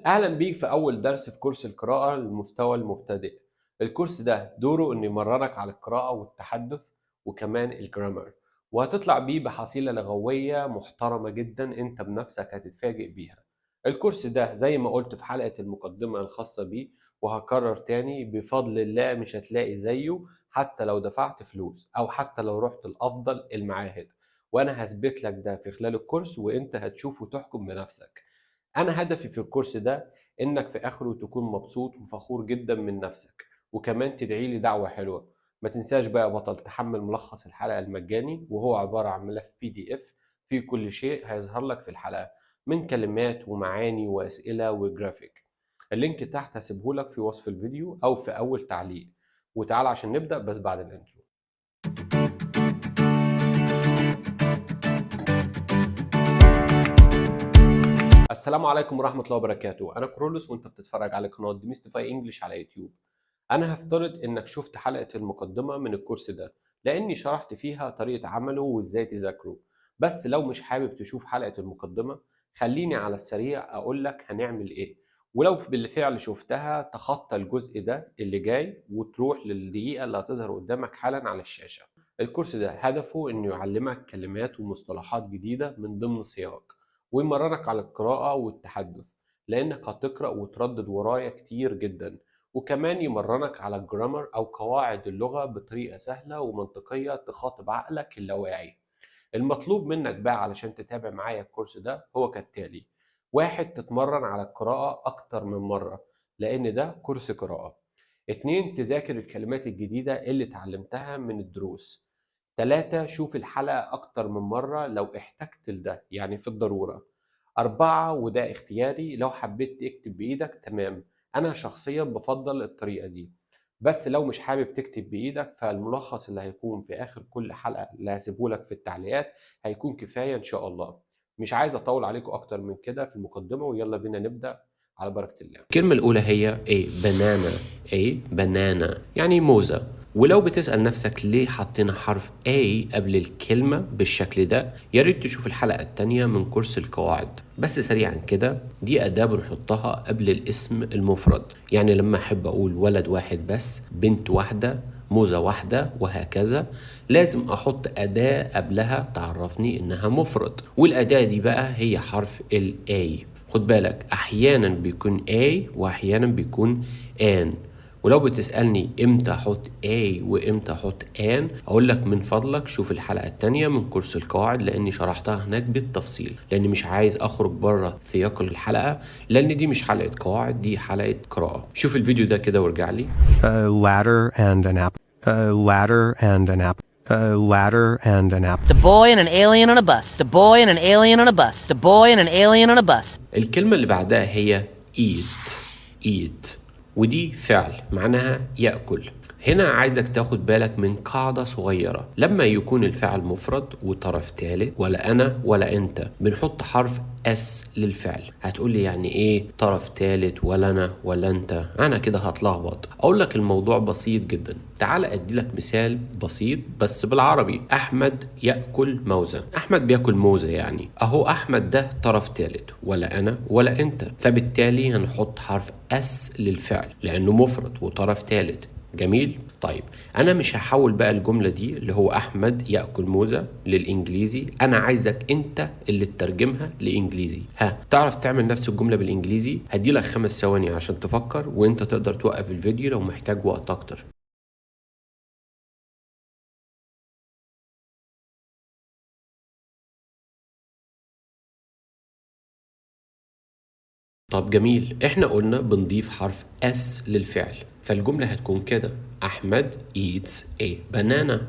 أهلا بيك في أول درس في كورس القراءة للمستوى المبتدئ. الكورس ده دوره إنه يمرنك على القراءة والتحدث وكمان الجرامر، وهتطلع بيه بحصيلة لغوية محترمة جدا أنت بنفسك هتتفاجئ بيها. الكورس ده زي ما قلت في حلقة المقدمة الخاصة بيه، وهكرر تاني بفضل الله مش هتلاقي زيه حتى لو دفعت فلوس أو حتى لو رحت الأفضل المعاهد، وأنا هثبت لك ده في خلال الكورس وأنت هتشوف وتحكم بنفسك. أنا هدفي في الكورس ده إنك في آخره تكون مبسوط وفخور جدا من نفسك، وكمان تدعي لي دعوة حلوة. ما تنساش بقى يا بطل تحمل ملخص الحلقة المجاني، وهو عبارة عن ملف PDF فيه كل شيء هيظهر لك في الحلقة من كلمات ومعاني وأسئلة وجرافيك. اللينك تحت هسيبهولك في وصف الفيديو أو في أول تعليق. وتعال عشان نبدأ بس بعد الانترو. السلام عليكم ورحمة الله وبركاته. أنا كرولوس وأنت بتتفرج على قناة ديميستيفاي إنجلش على يوتيوب. أنا هفترض إنك شفت حلقة المقدمة من الكورس ده، لأني شرحت فيها طريقة عمله وإزاي تذاكره. بس لو مش حابب تشوف حلقة المقدمة، خليني على السريع أقولك هنعمل إيه. ولو بالفعل شفتها تخطى الجزء ده اللي جاي وتروح للدقيقة اللي هتظهر قدامك حالا على الشاشة. الكورس ده هدفه إنه يعلمك كلمات ومصطلحات جديدة من ضمن سياق، ويمرنك على القراءة والتحدث، لأنك هتقرأ وتردد ورايا كتير جدا. وكمان يمرنك على الجرامر أو قواعد اللغة بطريقة سهلة ومنطقية تخاطب عقلك اللاواعي. المطلوب منك بقى علشان تتابع معايا الكورس ده هو كالتالي: واحد، تتمرن على القراءة أكتر من مرة، لأن ده كورس قراءة. اتنين، تذاكر الكلمات الجديدة اللي اتعلمتها من الدروس. تلاتة، شوف الحلقة أكتر من مرة لو احتجت لده، يعني في الضرورة. أربعة، وده اختياري، لو حبيت تكتب بإيدك تمام، أنا شخصيا بفضل الطريقة دي. بس لو مش حابب تكتب بإيدك فالملخص اللي هيكون في آخر كل حلقة اللي هسيبهولك في التعليقات هيكون كفاية إن شاء الله. مش عايز أطول عليكم أكتر من كده في المقدمة، ويلا بينا نبدأ على بركة الله. الكلمة الأولى هي بنانا. بنانا يعني موزة. ولو بتسأل نفسك ليه حطينا حرف A قبل الكلمة بالشكل ده، يا ريت تشوف الحلقة التانية من كورس القواعد. بس سريعا كده، دي أداة بنحطها قبل الاسم المفرد، يعني لما أحب أقول ولد واحد بس، بنت واحدة، موزة واحدة، وهكذا، لازم أحط أداة قبلها تعرفني إنها مفرد، والأداة دي بقى هي حرف ال A. خد بالك أحيانا بيكون A وأحيانا بيكون an. ولو بتسألني امتى احط A وامتى احط an، اقول لك من فضلك شوف الحلقة التانية من كورس القواعد، لاني شرحتها هناك بالتفصيل، لاني مش عايز اخرج بره سياق الحلقة، لان دي مش حلقة قواعد، دي حلقة قراءة. شوف الفيديو ده كده وارجع لي. A ladder and an apple. A ladder and an apple. A ladder and an apple. The boy and an alien on a bus. The boy and an alien on a bus. The boy and an alien on a bus. الكلمة اللي بعدها هي eat. ودي فعل معناها يأكل. هنا عايزك تاخد بالك من قاعدة صغيرة: لما يكون الفعل مفرد وطرف ثالث، ولا أنا ولا أنت، بنحط حرف S للفعل. هتقولي يعني إيه طرف ثالث ولا أنا ولا أنت؟ أنا كده هتلخبط. أقول لك الموضوع بسيط جدا. تعال أدي لك مثال بسيط بس بالعربي. أحمد يأكل موزة. أحمد بيأكل موزة، يعني أهو أحمد ده طرف ثالث، ولا أنا ولا أنت، فبالتالي هنحط حرف S للفعل لأنه مفرد وطرف ثالث. جميل. طيب انا مش هحول بقى الجملة دي اللي هو احمد يأكل موزة للانجليزي، انا عايزك انت اللي تترجمها لانجليزي. تعرف تعمل نفس الجملة بالانجليزي؟ هديلك 5 ثواني عشان تفكر، وانت تقدر توقف الفيديو لو محتاج وقت اكتر. طب جميل، احنا قلنا بنضيف حرف S للفعل، فالجملة هتكون كده: أحمد eats a banana.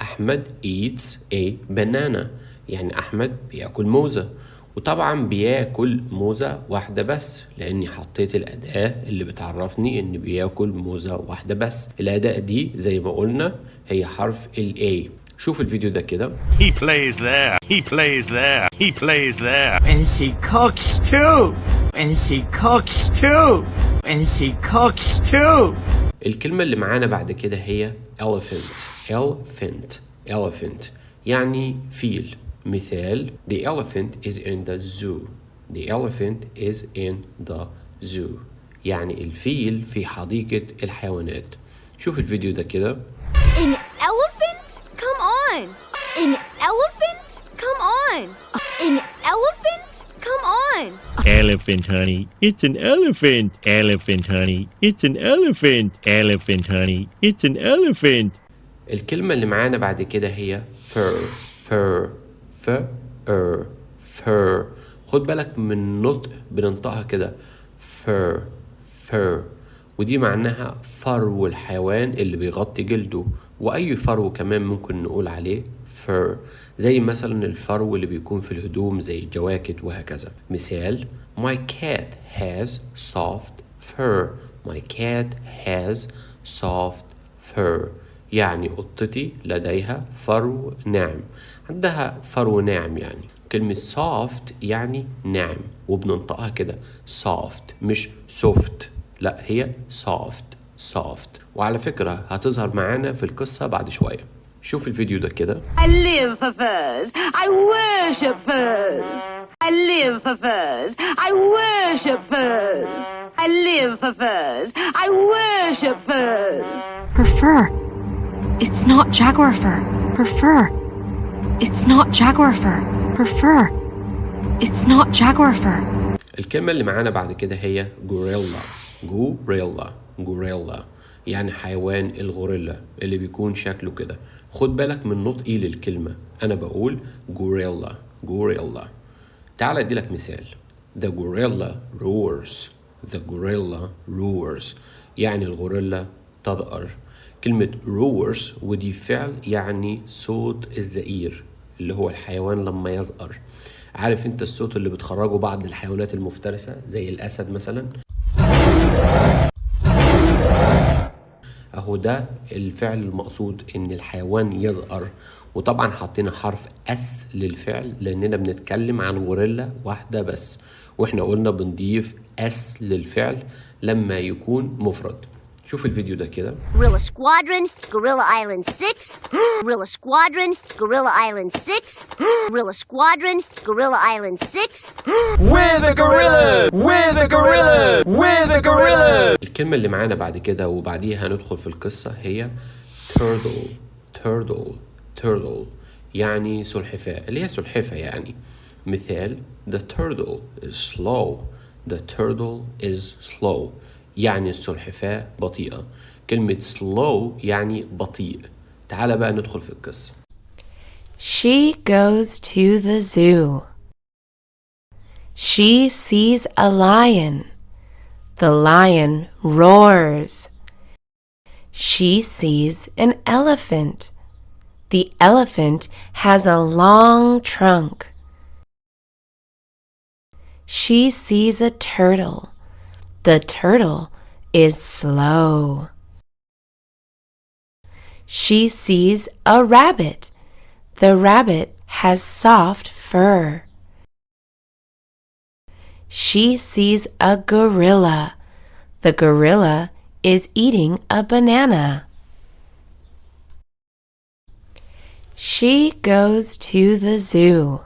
أحمد eats a banana يعني أحمد بياكل موزة. وطبعا بياكل موزة واحدة بس، لأني حطيت الأداة اللي بتعرفني إن بياكل موزة واحدة بس. الأداة دي زي ما قلنا هي حرف ال A. شوف الفيديو ده كده. He plays there. He plays there. He plays there. And she cooks too. And she cooks too. And she cooks too. الكلمة اللي معانا بعد كده هي elephant يعني فيل. مثال: The elephant is in the zoo. The elephant is in the zoo يعني الفيل في حديقة الحيوانات. شوف الفيديو ده كده. An elephant? Come on! An elephant? Come on! An elephant? Come on! Elephant, honey. It's an elephant. Elephant, honey. It's an elephant. Elephant, honey. It's an elephant. الكلمة اللي معانا بعد كده هي fur fur fur fur. خد بالك من النطق، بننطقها كده fur fur، ودي معناها فرو الحيوان اللي بيغطي جلده، وأي فرو كمان ممكن نقول عليه fur، زي مثلا الفرو اللي بيكون في الهدوم زي الجواكت وهكذا. مثال: My cat has soft fur. My cat has soft fur يعني قطتي لديها فرو ناعم، عندها فرو ناعم. يعني كلمة soft يعني ناعم، وبننطقها كده soft مش soft، لا هي soft. وعلى فكرة هتظهر معانا في القصة بعد شوية. شوف الفيديو ده كده. I live for furs. I worship furs. I live for furs. I worship furs. I live for furs. I worship furs. Her fur. It's not jaguar fur. Her fur. It's not jaguar fur. Her fur. It's not jaguar fur. الكلمة اللي معانا بعد كده هي غوريلا يعني حيوان الغوريلا اللي بيكون شكله كده. خد بالك من نطقي للكلمة، أنا بقول غوريلا. تعال أديلك مثال: The gorilla roars. The gorilla roars يعني الغوريلا تضأر. كلمة roars ودي فعل يعني صوت الزئير، اللي هو الحيوان لما يزأر. عارف انت الصوت اللي بتخرجه بعض الحيوانات المفترسة زي الأسد مثلا؟ اهو ده الفعل المقصود، ان الحيوان يزأر. وطبعا حطينا حرف اس للفعل لاننا بنتكلم عن غوريلا واحدة بس، واحنا قلنا بنضيف اس للفعل لما يكون مفرد. شوف الفيديو ده كده. Gorilla Squadron, Gorilla Island 6. Gorilla Squadron, Gorilla Island 6. Gorilla Squadron, Gorilla Island 6. We're the gorillas! We're the gorillas! We're the gorillas! الكلمة اللي معانا بعد كده وبعديها هندخل في القصة هي turtle يعني سلحفاة، اللي هي سلحفاة يعني. مثال: The turtle is slow. The turtle is slow يعني السلحفاة بطيئة. كلمة slow يعني بطيء. تعال بقى ندخل في القصة. She goes to the zoo. She sees a lion. The lion roars. She sees an elephant. The elephant has a long trunk. She sees a turtle. The turtle is slow. She sees a rabbit. The rabbit has soft fur. She sees a gorilla. The gorilla is eating a banana. She goes to the zoo.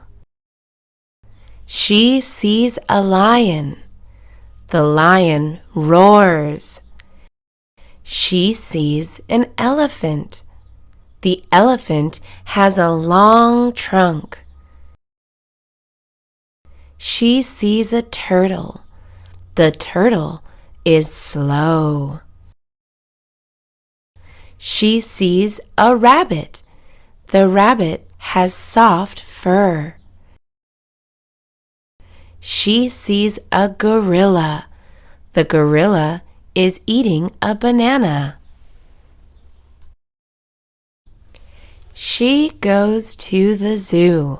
She sees a lion. The lion roars. She sees an elephant. The elephant has a long trunk. She sees a turtle. The turtle is slow. She sees a rabbit. The rabbit has soft fur. She sees a gorilla. The gorilla is eating a banana. She goes to the zoo.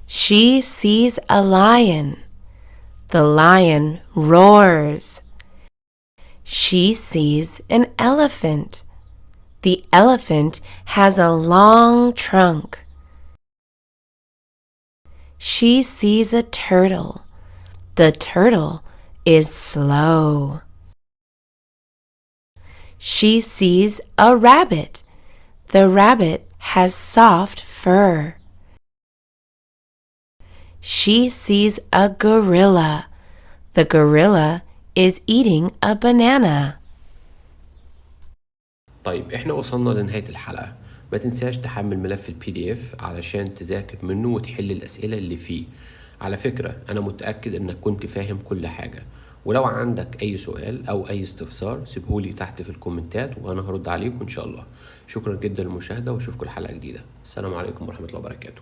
She sees a lion. The lion roars. She sees an elephant. The elephant has a long trunk. She sees a turtle. The turtle is slow. She sees a rabbit. The rabbit has soft fur. She sees a gorilla. The gorilla is eating a banana. طيب احنا وصلنا لنهاية الحلقة. ما تنساش تحمل ملف PDF علشان تذاكر منه وتحل الأسئلة اللي فيه. على فكرة أنا متأكد إنك كنت فاهم كل حاجة، ولو عندك أي سؤال أو أي استفسار سيبهولي تحت في الكومنتات وأنا هرد عليكم إن شاء الله. شكرا جدا للمشاهدة وأشوفكم الحلقة جديدة. السلام عليكم ورحمة الله وبركاته.